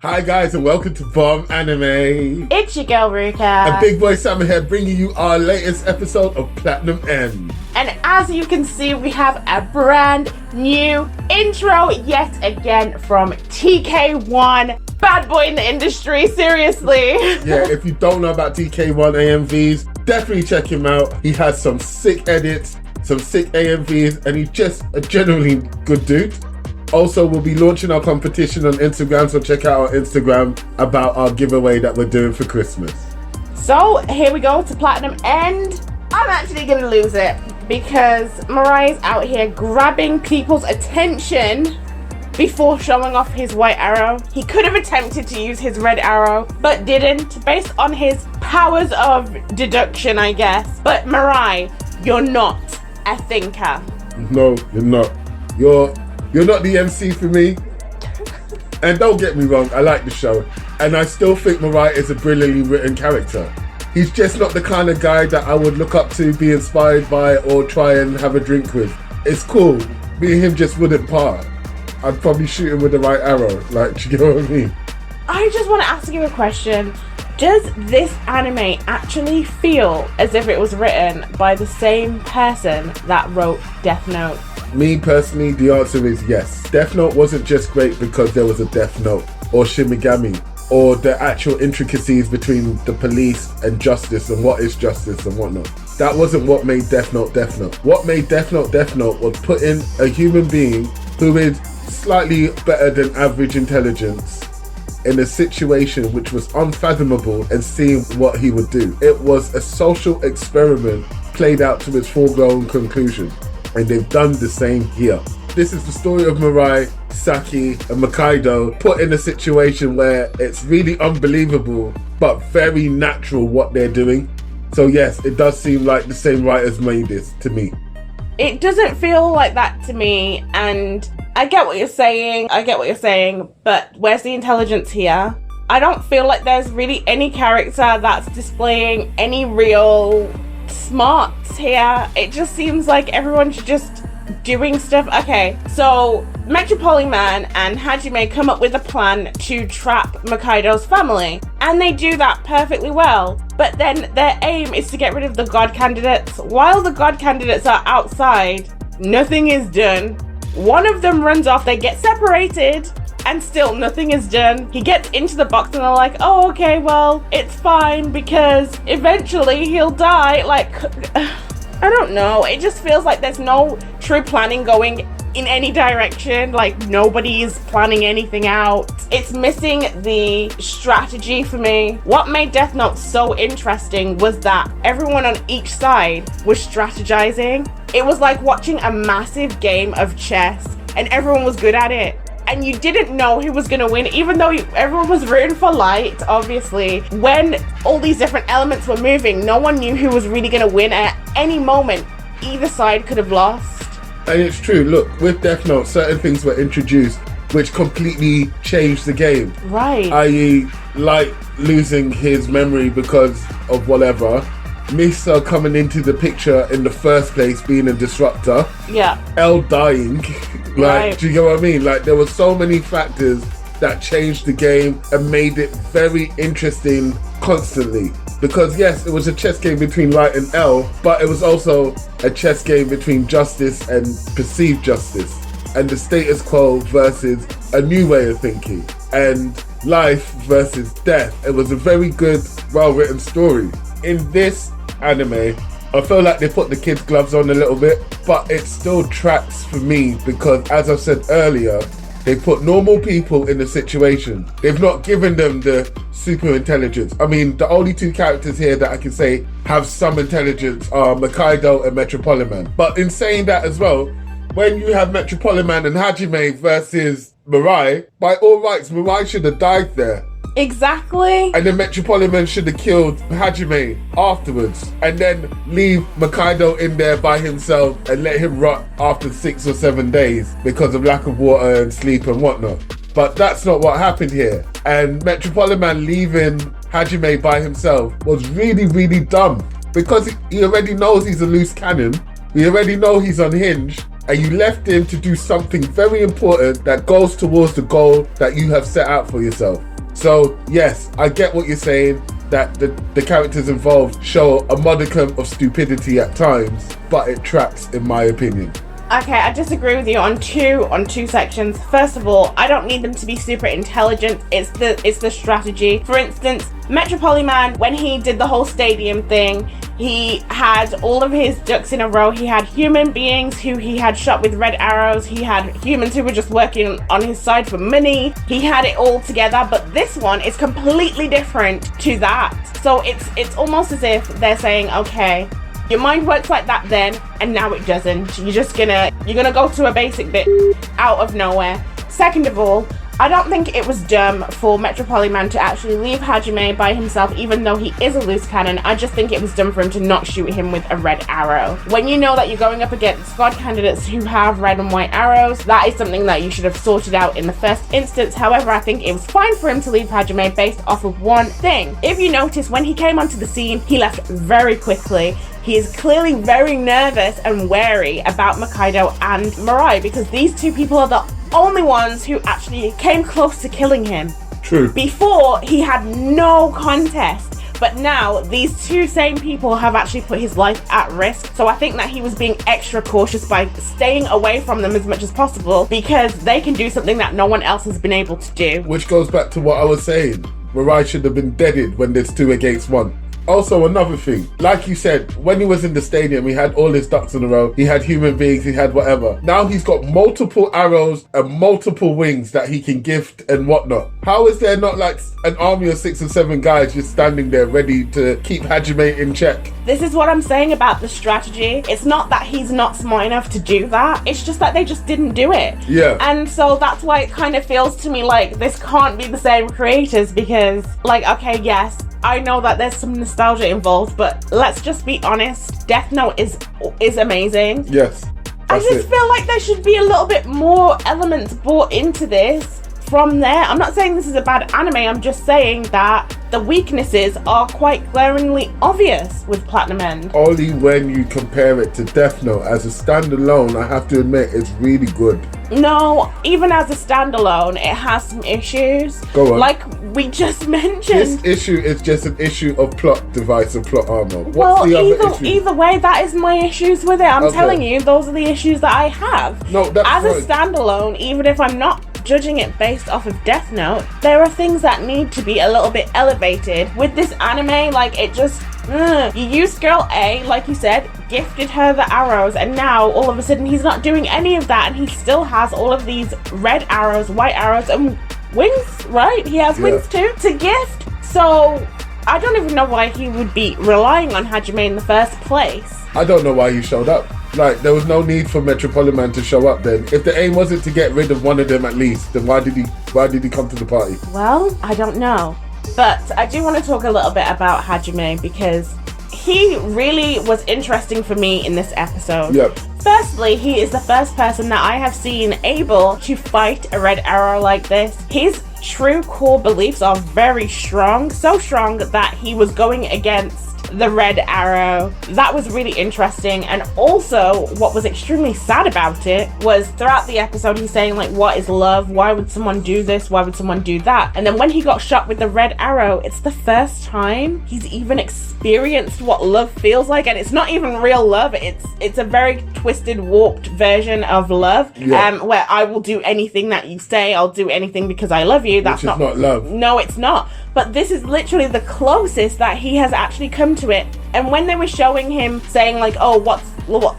Hi guys and welcome to Bomb Anime. It's your girl Ruka. And Big Boy Sam here bringing you our latest episode of Platinum End. And as you can see, we have a brand new intro yet again from TK1. Bad boy in the industry, seriously. Yeah, if you don't know about TK1 AMVs, definitely check him out. He has some sick edits, some sick AMVs, and he's just a genuinely good dude. Also, we'll be launching our competition on Instagram, so check out our Instagram about our giveaway that we're doing for Christmas. So, here we go to Platinum End. I'm actually going to lose it because Mirai's out here grabbing people's attention before showing off his white arrow. He could have attempted to use his red arrow, but didn't, based on his powers of deduction, I guess. But Mukai, you're not a thinker. No, you're not. You're not the MC for me. And don't get me wrong, I like the show. And I still think Mukai is a brilliantly written character. He's just not the kind of guy that I would look up to, be inspired by, or try and have a drink with. It's cool. Me and him just wouldn't part. I'd probably shoot him with the right arrow. Like, do you know what I mean? I just want to ask you a question. Does this anime actually feel as if it was written by the same person that wrote Death Note? Me personally, the answer is yes. Death Note wasn't just great because there was a Death Note or Shimigami or the actual intricacies between the police and justice and what is justice and whatnot. That wasn't what made Death Note Death Note. What made Death Note was putting a human being who is slightly better than average intelligence in a situation which was unfathomable and seeing what he would do. It was a social experiment played out to its foregone conclusion. And they've done the same here. This is the story of Mukai, Saki, and Mukaido put in a situation where it's really unbelievable, but very natural what they're doing. So yes, it does seem like the same writers made this to me. It doesn't feel like that to me, and I get what you're saying, but where's the intelligence here? I don't feel like there's really any character that's displaying any real smarts here. It just seems like everyone's just doing stuff. Okay, so Metropoliman and Hajime come up with a plan to trap Mukaido's family, and they do that perfectly well. But then their aim is to get rid of the god candidates. While the god candidates are outside, nothing is done. One of them runs off, they get separated, and still nothing is done. He gets into the box and they're like, oh, okay, well, it's fine because eventually he'll die. Like, I don't know. It just feels like there's no true planning going in any direction. Like, nobody's planning anything out. It's missing the strategy for me. What made Death Note so interesting was that everyone on each side was strategizing. It was like watching a massive game of chess and everyone was good at it. And you didn't know who was going to win, even though everyone was rooting for Light, obviously. When all these different elements were moving, no one knew who was really going to win. At any moment, either side could have lost. And it's true, look, with Death Note, certain things were introduced which completely changed the game. Right. I.e., Light losing his memory because of whatever. Misa coming into the picture in the first place, being a disruptor. Yeah. L dying. Like, right. Do you get what I mean? Like, there were so many factors that changed the game and made it very interesting constantly. Because yes, it was a chess game between Light and L, but it was also a chess game between justice and perceived justice. And the status quo versus a new way of thinking. And life versus death. It was a very good, well-written story. In this anime, I feel like they put the kids' gloves on a little bit, but it still tracks for me because, as I said earlier, they put normal people in the situation. They've not given them the super intelligence. I mean, the only two characters here that I can say have some intelligence are Mukaido and Metropoliman. But in saying that as well, when you have Metropoliman and Hajime versus Mukai, by all rights, Mukai should have died there. Exactly. And then Metropoliman should have killed Hajime afterwards and then leave Mukaido in there by himself and let him rot after 6 or 7 days because of lack of water and sleep and whatnot. But that's not what happened here. And Metropoliman leaving Hajime by himself was really, really dumb because he already knows he's a loose cannon. We already know he's unhinged. And you left him to do something very important that goes towards the goal that you have set out for yourself. So yes, I get what you're saying, that the characters involved show a modicum of stupidity at times, but it tracks in my opinion. Okay, I disagree with you on two sections. First of all, I don't need them to be super intelligent. It's the strategy. For instance, Metropoliman, when he did the whole stadium thing, he had all of his ducks in a row. He had human beings who he had shot with red arrows. He had humans who were just working on his side for money. He had it all together, but this one is completely different to that. So it's almost as if they're saying, okay, your mind works like that then, and now it doesn't. You're gonna go to a basic bit out of nowhere. Second of all, I don't think it was dumb for Metropoliman to actually leave Hajime by himself, even though he is a loose cannon. I just think it was dumb for him to not shoot him with a red arrow. When you know that you're going up against squad candidates who have red and white arrows, that is something that you should have sorted out in the first instance. However, I think it was fine for him to leave Hajime based off of one thing. If you notice, when he came onto the scene, he left very quickly. He is clearly very nervous and wary about Mukaido and Mirai, because these two people are the only ones who actually came close to killing him. True. Before, he had no contest, but now these two same people have actually put his life at risk. So I think that he was being extra cautious by staying away from them as much as possible, because they can do something that no one else has been able to do. Which goes back to what I was saying. Mirai should have been deaded when there's 2 against 1. Also, another thing, like you said, when he was in the stadium, he had all his ducks in a row. He had human beings, he had whatever. Now he's got multiple arrows and multiple wings that he can gift and whatnot. How is there not like an army of 6 or 7 guys just standing there ready to keep Hajime in check? This is what I'm saying about the strategy. It's not that he's not smart enough to do that. It's just that they just didn't do it. Yeah. And so that's why it kind of feels to me like this can't be the same creators, because, like, okay, yes, I know that there's some nostalgia involved, but let's just be honest, Death Note is amazing. Yes. I just feel like there should be a little bit more elements brought into this from there. I'm not saying this is a bad anime, I'm just saying that the weaknesses are quite glaringly obvious with Platinum End. Only when you compare it to Death Note. As a standalone, I have to admit, it's really good. No, even as a standalone, it has some issues. Go on. Like we just mentioned. This issue is just an issue of plot device and plot armor. What's Well, the other issue? either way, that is my issues with it. I'm telling you, those are the issues that I have. No, that's as fine. a standalone, even if I'm not judging it based off of Death Note, there are things that need to be a little bit elevated. With this anime, like, it just, you used girl A, like you said, gifted her the arrows, and now all of a sudden he's not doing any of that, and he still has all of these red arrows, white arrows, and wings, right? He has wings too, to gift. So I don't even know why he would be relying on Hajime in the first place. I don't know why he showed up. Like, there was no need for Metropoliman to show up then. If the aim wasn't to get rid of one of them at least, then why did he come to the party? Well, I don't know. But I do want to talk a little bit about Hajime, because he really was interesting for me in this episode. Yep. Firstly, he is the first person that I have seen able to fight a red arrow like this. His true core beliefs are very strong, so strong that he was going against the red arrow. That was really interesting. And also, what was extremely sad about it was throughout the episode he's saying, like, what is love? Why would someone do this? Why would someone do that? And then when he got shot with the red arrow, it's the first time he's even experienced what love feels like. And it's not even real love. It's a very twisted, warped version of love. Where I will do anything that you say. I'll do anything because I love you. That's not love. No, it's not. But this is literally the closest that he has actually come to it. And when they were showing him saying, like, oh,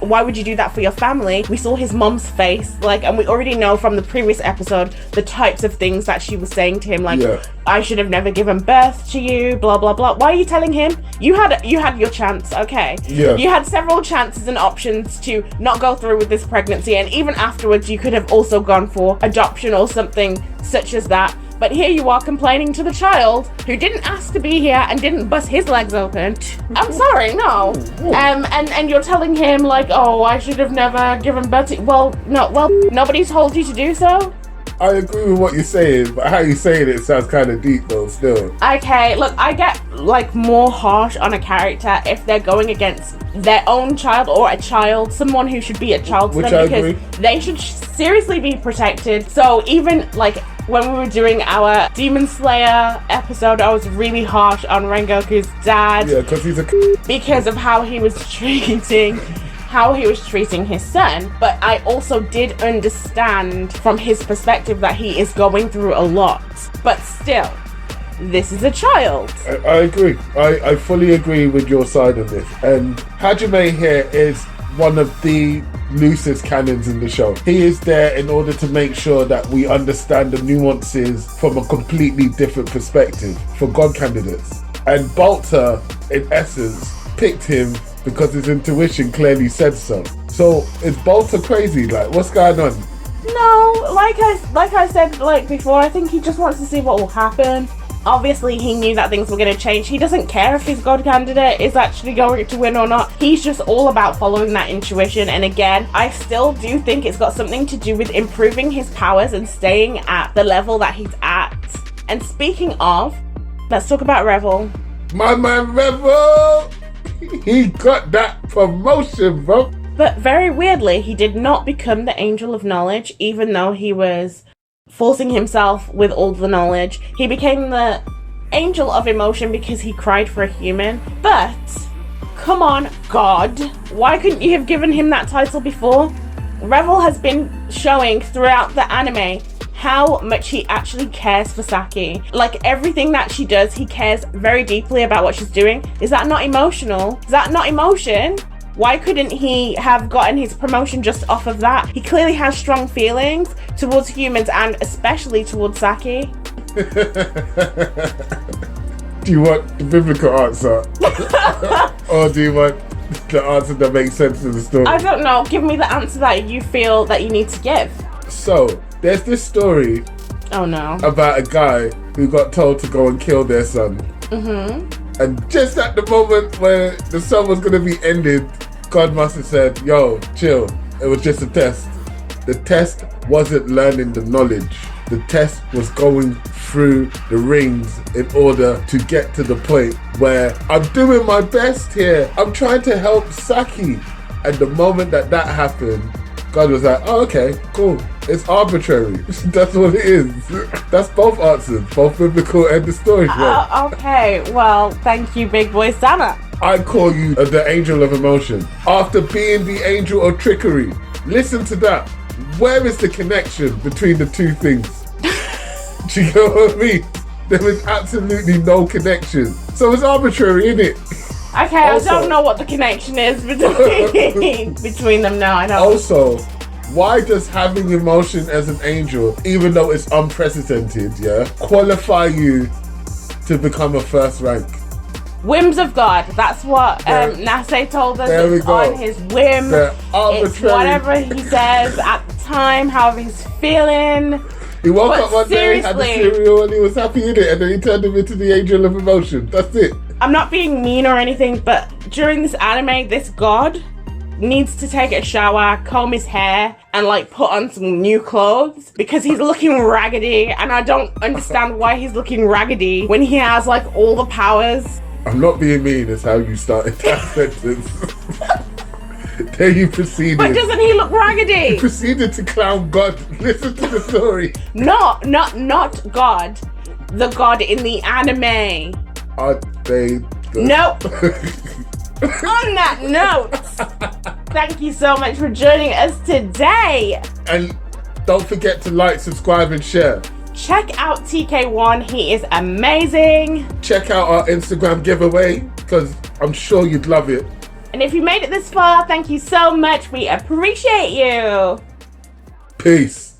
why would you do that for your family? We saw his mom's face, like, and we already know from the previous episode the types of things that she was saying to him, like, I should have never given birth to you, blah blah blah. Why are you telling him? You had your chance, okay? Yeah. You had several chances and options to not go through with this pregnancy, and even afterwards you could have also gone for adoption or something such as that. But here you are complaining to the child who didn't ask to be here and didn't bust his legs open. I'm sorry, no. And you're telling him, like, oh, I should have never given birth to you. Well, nobody told you to do so. I agree with what you're saying, but how you saying it sounds kind of deep though, still. Okay, look, I get, like, more harsh on a character if they're going against their own child or a child, someone who should be a child to them, because they should seriously be protected. So even, like, when we were doing our Demon Slayer episode, I was really harsh on Rengoku's dad. Yeah, because he's a because of how he was treating his son. But I also did understand from his perspective that he is going through a lot. But still, this is a child. I agree. I fully agree with your side on this. And Hajime here is one of the loosest cannons in the show. He is there in order to make sure that we understand the nuances from a completely different perspective for God candidates. And Bolter, in essence, picked him because his intuition clearly said so. So is Bolter crazy? Like, what's going on? No, like I said before, I think he just wants to see what will happen. Obviously, he knew that things were going to change. He doesn't care if his God candidate is actually going to win or not. He's just all about following that intuition. And again, I still do think it's got something to do with improving his powers and staying at the level that he's at. And speaking of, let's talk about Revel. My man Revel! He got that promotion, bro. But very weirdly, he did not become the Angel of Knowledge, even though he was forcing himself with all the knowledge. He became the Angel of Emotion because he cried for a human. But, come on, God, why couldn't you have given him that title before? Revel has been showing throughout the anime how much he actually cares for Saki. Like, everything that she does, he cares very deeply about what she's doing. Is that not emotional? Is that not emotion? Why couldn't he have gotten his promotion just off of that? He clearly has strong feelings towards humans and especially towards Saki. Do you want the biblical answer? Or do you want the answer that makes sense to the story? I don't know. Give me the answer that you feel that you need to give. So, there's this story about a guy who got told to go and kill their son. And just at the moment where the son was going to be ended, God must have said, yo, chill. It was just a test. The test wasn't learning the knowledge. The test was going through the rings in order to get to the point where I'm doing my best here. I'm trying to help Saki. And the moment that happened, God was like, oh, okay, cool. It's arbitrary. That's what it is. That's both answers, both biblical and the story. Okay, well, thank you, Big Boy Sama. I call you the Angel of Emotion. After being the Angel of Trickery. Listen to that. Where is the connection between the two things? Do you know what I mean? There is absolutely no connection. So it's arbitrary, isn't it? Okay, also, I don't know what the connection is between them now. I don't. Also, why does having emotion as an angel, even though it's unprecedented, qualify you to become a first rank? Whims of God. That's what Nase told us. There we it's go. On his whim. It's whatever he says at the time, however he's feeling. He woke up one day, had the cereal, and he was happy in it, and then he turned him into the Angel of Emotion. That's it. I'm not being mean or anything, but during this anime, this god needs to take a shower, comb his hair, and put on some new clothes because he's looking raggedy, and I don't understand why he's looking raggedy when he has all the powers. I'm not being mean, is how you started that sentence. Then you proceeded. But doesn't he look raggedy? You proceeded to clown God. Listen to the story. Not God. The god in the anime. Are they? Nope. On that note, thank you so much for joining us today. And don't forget to like, subscribe, and share. Check out TK1. He is amazing. Check out our Instagram giveaway because I'm sure you'd love it. And if you made it this far, thank you so much. We appreciate you. Peace.